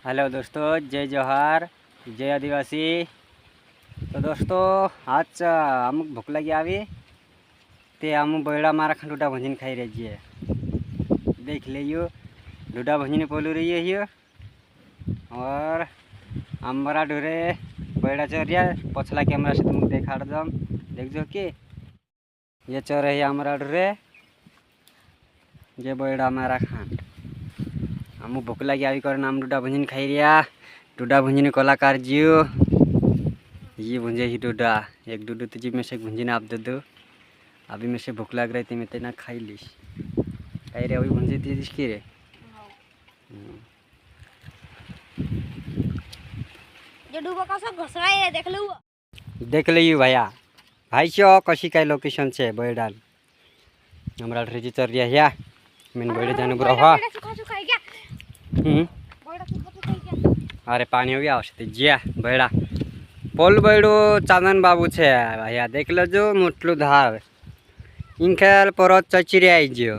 Hello दोस्तों, जय जोहार, जय आदिवासी। तो दोस्तों आज अमुक भूख लगी आवी ते अमु बड़ा मारा खा डूडा भंजीन खाई रही है। देख लियो डूडा भंजीन पोलू रही है ये। और अमरा डोरे बड़ा चोरिया पछला कैमरा से तुम देखा दम देख जो कि ये चोर है अमरा डोरे जे बड़ा मारा खान आमु भूख लगी आवी कर नाम डूडा भंजीन खाई रिया। डूडा भंजीन कलाकार जियो ये भुंजे ही डूडा एक डूडू तुझी में से भुंजीन आप दे दो। अभी में से भूख लग रही थी मैं तेना खाई लीस खाई रे अभी भुंजी थी जिसकी रे जो डूबा का सब घसराई है देख लियो भैया भाई से कशी काय लोकेशन से बैडान हमरा रेजी चर रिया या मैंने बैडे जाने बुरा हुआ। अरे पानी हो गया आवश्यक जिया बैडा पोल बैडो चांदन बाबू छे भैया देख लो जो मोटलू धार इनखेल परत चचिरी आई जियो।